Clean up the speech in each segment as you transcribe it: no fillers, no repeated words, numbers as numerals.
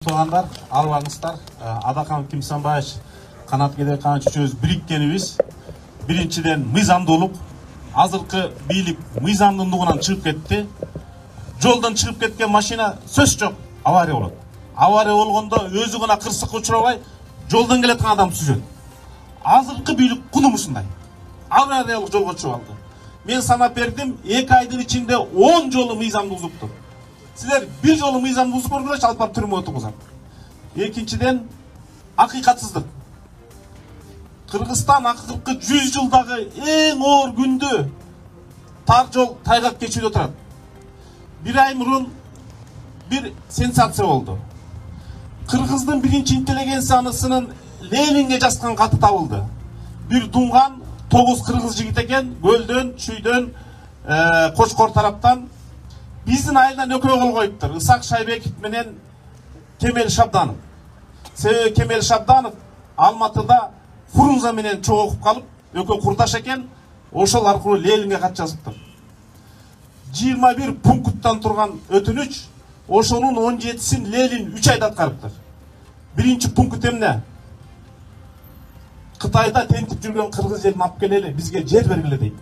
Туғандар, арбаңыздар, Адақан Кимсанбаевич, Қанат Кедерханович үшеуміз біріккеніміз, біріншіден мыйзамдуулук, азыркы бийлик мыйзамдуулугунан чыгып кетти. Жолдан чыгып кеткен машина сөз жок, авария болот. Авария болгондо өзү гана кырсыкка учурабай, жолдан келаткан адам түзөт. Азыркы бийлик кунум ушундай. Авариялык жолго чыгып алды. Мен санап бердим, 2 айдын ичинде 10 жолу мыйзамды бузуптур. Силер bir жолу мыйзамды бузуп көргөнчө алып барып түрмөгө отургузат. Экинчиден, акыйкатсыздык. Кыргызстан акыркы 100 жылдагы эң оор күндү тар жол тайгак кечүүдө турат. Bir ay murun bir sensasiya oldu. Kırgızdın birinci intelligensiyasının Lenin'e жазган katı табылды. Bir Dungan 9 Kırgız jigit eken, Gölden, Şüydön, Koçkor taraftan bizdin ayından ökö kol koyuptur. Isak Şaybekov menen Kemel Şabdanov. Sebebi Kemel Şabdanov Almatıda Frunze menen çoğukup kalıp ökö kurdaş eken, oşol arkылуу Lenin'e kat жазыптыр. 21 punkttan turgan ötünüç, oşonun 17'sin Lenin 3 ayda atkarıptır. Birinci punkt emne? Kıtayda tentip жүрген Kırgız elini alıp geleli, bizge yer bergile deydi.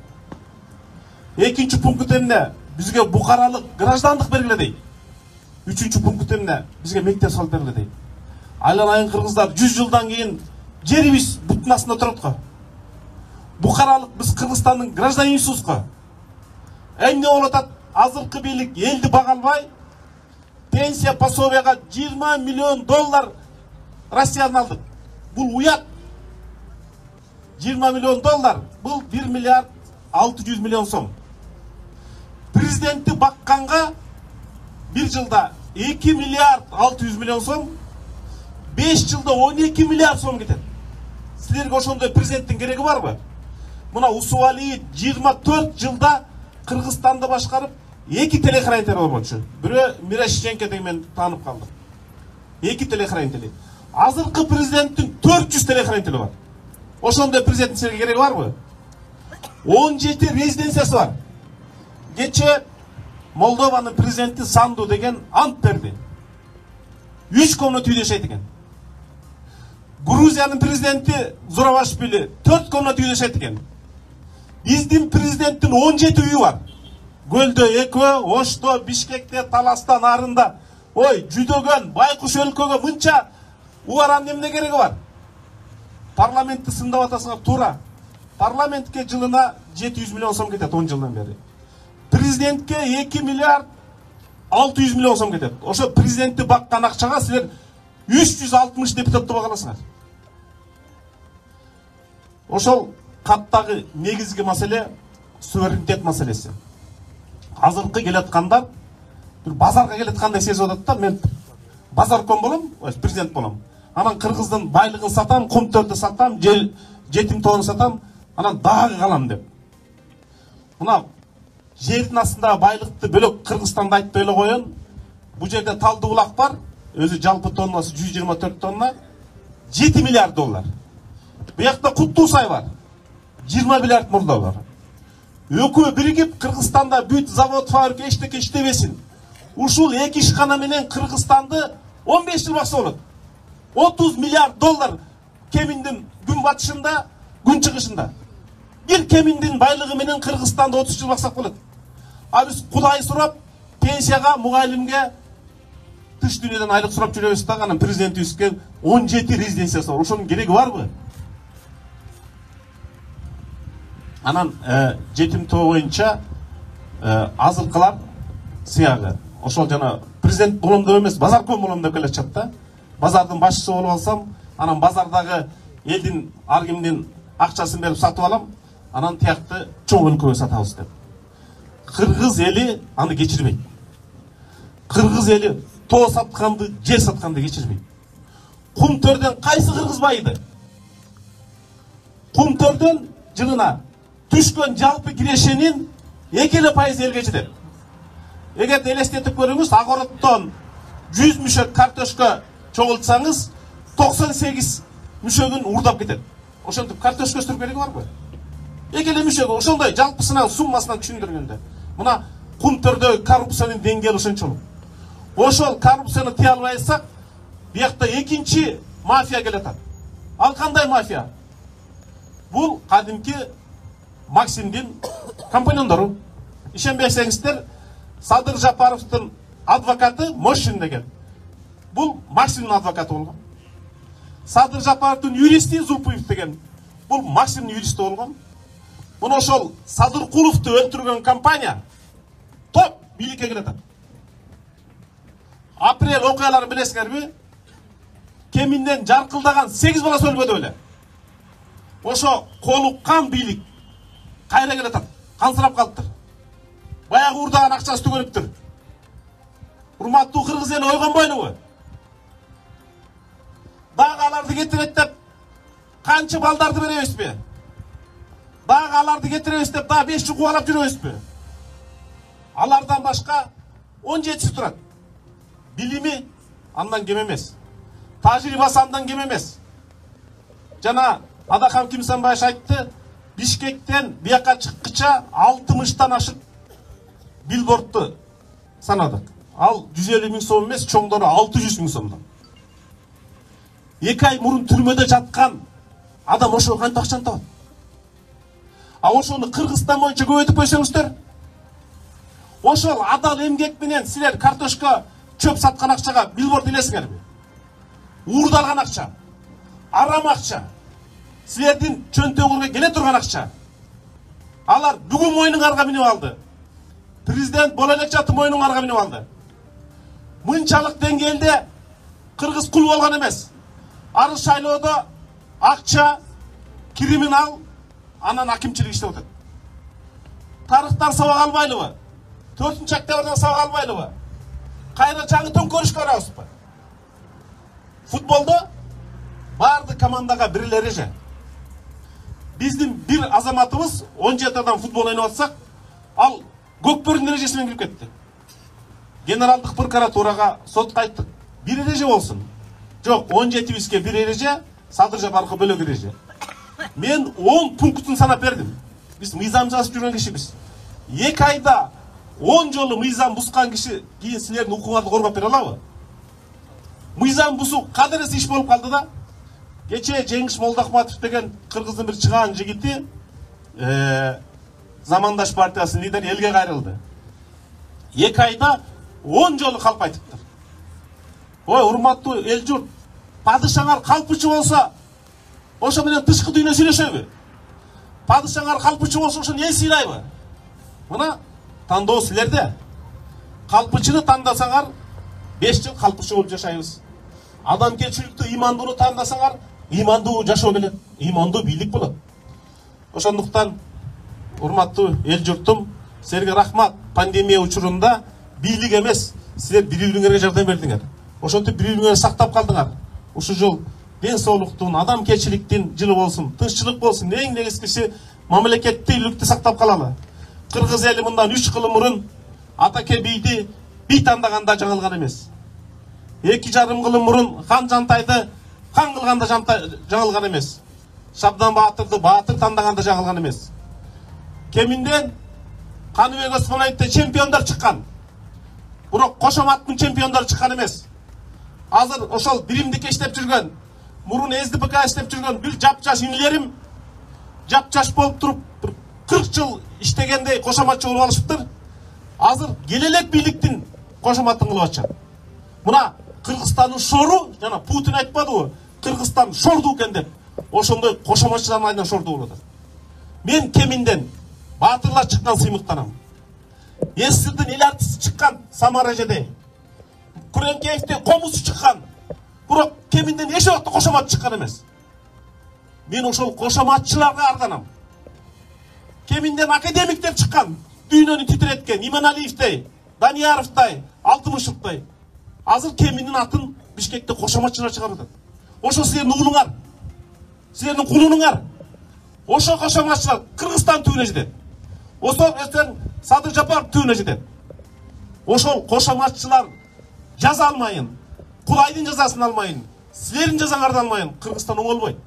Ekinci punkt emne? Bizge bukaralık, grajdanlık bergile deydi. Üçüncü punkt emne? Bizge mektep salıp bergile deydi. Aylanayın Kırgızlar 100 yıldan keyin жерибиz buttun астында турат го. Bukaralık biz Kırgızstanın grajdanıyısız go. Эмне болуп атат? Азыркы бийлик элди бага албай, пенсия пособияга 20 миллион доллар Россиядан алдык. Бул уят. 20 миллион доллар, бул 1 миллиард 600 миллион сом. Президентти бакканга bir жылда 2 миллиард 600 миллион сом, 5 жылда 12 миллиард сом кетет. Силерге ошондой президенттин кереги барбы? Мына Усубалиев 24 жылда Kırgızistan'da başkarıp 2 telehraniteli olmuşu. Biri Miraşichenko demen tanıp kaldı. 2 telehraniteli. Azırkı prezidentin 400 telehraniteli var. Oşonda prezidentin sergi gereği var mı? 17 rezidensiyası var. Geçe Moldova'nın prezidenti Sandu degen ant verdi. 3 komnat üyde yaşaydıkken. Gruzya'nın prezidenti Zurabashvili 4 komnat üyde yaşaydıkken. Bizdin prezidentin 17 үйü var. Gölde 2, Oşto, Bişkek'te, Talas'ta, Narın'da. Oy, Cüdögön, Baykuş өлкөгө mınça uvaran nemne gereği var. Parlamentti sындап atasına tuра. Parlamentke жылына 700 milyon som ketet 10 жылдан beri. Prezidentke 2 milyar 600 milyon som ketet. Oşo prezidenti bakkan akçaga sizler 360 deputatты bakalasыңар. Oşol kattagı negizgi mesele suverenitet meselesi. Azırkı kelatkandar bir bazarga kelatkандай сезип атат да, men bazarkon bolom, prezident bolom. Анан Кыргыздын байлыгын сатам, комтөрдү сатам, жетим тоонун сатам, анан дагы калам деп. Мына жердин астындагы байлыкты бөлөк Кыргызстанда айтпай эле коеюн. Бул жерде Талды булак бар, өзү жалпы тоннасы 124 тонна, 7 миллиард доллар. Буякта Куттуусай бар. 20 milyard murda var. Ökü birikip Kırgızistan'da büyük zavod, fabrika eşteki işlemesin. Uşul ek işkana menen Kırgızistan'da 15 yıl baksa olur. 30 milyar dolar kemindin gün batışında, gün çıkışında. Bir kemindin baylığı menen Kırgızistan'da 30 yıl baksak olur. Abi biz Kudayı sorap, pensiyaga, muğalimge, dış dünyadan aylık sorap жүрөбүз да, анан президенти üstken 17 резиденциясы var. Ошонун кереги бар mı? Anan жетим тоо боюнча азыркылар сыягы. Ошол жана президент болом деп эмес, базаркон болом деп келатат да. Базардын башчысы болуп алсам, анан базардагы элдин ар кимдин акчасын берип сатып алам, анан тиякты чоң өлкөгө сатабыз деп. Кыргыз эли аны кечирбейт. Кыргыз эли тоо сатканды, жер сатканды кечирбейт. Кумтөрдөн кайсы кыргыз байыды? Кумтөрдөн жылына düşkön жалпы кирешенин 2% элге жетет. Эгер элестетип көрүңүз, огороттон 100 мүшөк картошка чогултсаңыз, 98 мүшөгүн урдап кетет. Ошентип картошка өстүрүп кереги барбы? Экеле мүшөгү ошондой жалпысынан суммасынан түшүндүргөндө. Мына Кумтөрдөгү коррупциянын деңгээли ошончолук. Ошол коррупцияны тыя албайсак, Биякта экинчи мафия келатат. Ал кандай мафия? Бул кадимки Максимдин компаньондору. Ишенбесеңиздер, Садыр Жапаровдун адвокаты Мошин деген. Бул Максимдин адвокаты болгон. Садыр Жапаровдун юристи Зулпуев деген. Бул Максимдин юристи болгон. Мына ошол Садыркуловду өлтүргөн компания топ бийликке келатат. Апрель окуяларын билесиңерби? Кеминден жаркылдаган 8 баласы өлбөдү беле. Ошо колу кан бийлик кайра келатат. Кансырап калыптыр. Баягы уурдаган акчасы түгөлүптүр. Урматтуу кыргыз эли ойгонбойлубу? Дагы аларды кетирет деп канча балдарды беребизби? Дагы аларды кетиребиз деп дагы 5 жыл кубалап жүрөбүзбү? Алардан башка 17 турат. Билими андан кем эмес. Тажрыйбасы андан кем эмес. Жана Адакам Кимсанбаев айтты, Бишкектен бияка чыккыча 60тан ашык билбордду санадык. Ал 150 000 сом эмес, чоңдору 600 000 сомдон. 2 ай мурун түрмөдө жаткан адам ошого кантип акчаны табат? А ошону Кыргызстан боюнча көбөйтүп койсоңуздар, ошол адал эмгек менен силер картошка чөп саткан акчага билборд илесиңерби? Уурдалган акча, арам акча, силердин чөнтөгүңөргө келе турган акча. Алар бүгүн мойнуңарга минип алды. Президент боло элек жатып мойнуңарга минип алды. Мынчалык деңгээлде кыргыз кул болгон эмес. Арыз шайлоодо акча, криминал, анан акимчилик иштеп атат. Тарыхтан сабак албайлыбы? 4-октябрдан сабак албайлыбы? Кайра жаңы төңкөрүшкө барабызбы? Футболдо барды командага бир эле эреже. Биздин бир азаматыбыз 17 адам футбол ойноп атсак, ал көкпөрдүн эрежеси менен кирип кетти. Генералдык прокуратурага сотко айттык. Бир эреже болсун. Жок, 17бизге бир эреже, Садыр Жапаровго бөлөк эреже. Мен 10 пунктун санап бердим. Биз мыйзам жазып жүргөн кишибиз. 2 айда 10 жолу мыйзам бускан киши кийин силердин укугуңарды коргоп бере алабы? Мыйзам бусуу кадырес иш болуп калды да. Кече Жеңиш Молдахматов деген кыргыздын бир чыгаан жигити Замандаш партиясынын лидери элге кайрылды. 2 айда 10 жолу калп айтыптыр. Ой, урматтуу эл журт, падышаңар калпчы болсо, ошо менен тышкы дүйнө сүйлөшөбү? Падышаңар калпчы болсо, ошону эл сыйлайбы? Мына тандоо силерде. Калпчыны тандасаңар 5 жыл калпчы болуп жашайбыз. Адамгерчиликтүү, имандууну тандасаңар, имандуу жашоо келет, имандуу бийлик болот. Ошондуктан урматтуу эл журтум, силерге рахмат. Пандемия учурунда бийлик эмес, силер бири-бириңерге жардам бердиңер. Ошентип бири-бириңерди сактап калдыңар. Ушул жыл ден соолуктун, адамгерчиликтин жылы болсун, тынччылык болсун. Эң негизгиси мамлекеттүүлүктү сактап калалы. Кыргыз эли мындан 3 жыл мурун Атаке бийди бий тандаганда жаңылган эмес. 2,5 жыл мурун хан Жантайды хан кылганда жаңылган эмес. Шабдан Баатырды Баатыр тандаганда жаңылган эмес. Кеминден Каныбек Осмоновдо чемпиондор чыккан. Бирок кошоматтын чемпиондору чыккан эмес. Азыр ошол биримдикке иштеп жүргөн, мурун СДПК иштеп жүргөн бир жапжаш инилерим жапжаш болуп туруп 40 жыл иштегендей кошоматчы болуп алышыптыр. Азыр келелек бийликтин кошоматын кылып атышат. Мына Кыргызстандын шору, жана Путин айтпадыбы, Кыргызстан шорду экен деп. Ошондой кошоматчылардын айынан шорду болуп атат. Мен кеминден баатырлар чыккан сыймыктанам. Эсирдин эл артисти чыккан Самара эжеде. Күреңкеевдин комусу чыккан. Бирок кеминден эч убакта кошомат чыккан эмес. Мен ошол кошоматчыларга арданам. Кеминден академиктер чыккан. Дүйнөнү титиреткен Иманалиевдей, Данияровдой, Алтымышевдой. Азыр кеминдин атын Бишкекте кошоматчылар чыгарып атат. Ошо силердин уулуңар, силердин кулунуңар. Ошо кошоматчылар Кыргызстан түбүнө жетет. Ошол Садыр Жапаров түбүнө жетет. Ошол кошоматчылар жаза алмайын, Кудайдын жазасын алмайын, силердин жазаңарды алмайын, Кыргызстан оңолбойт.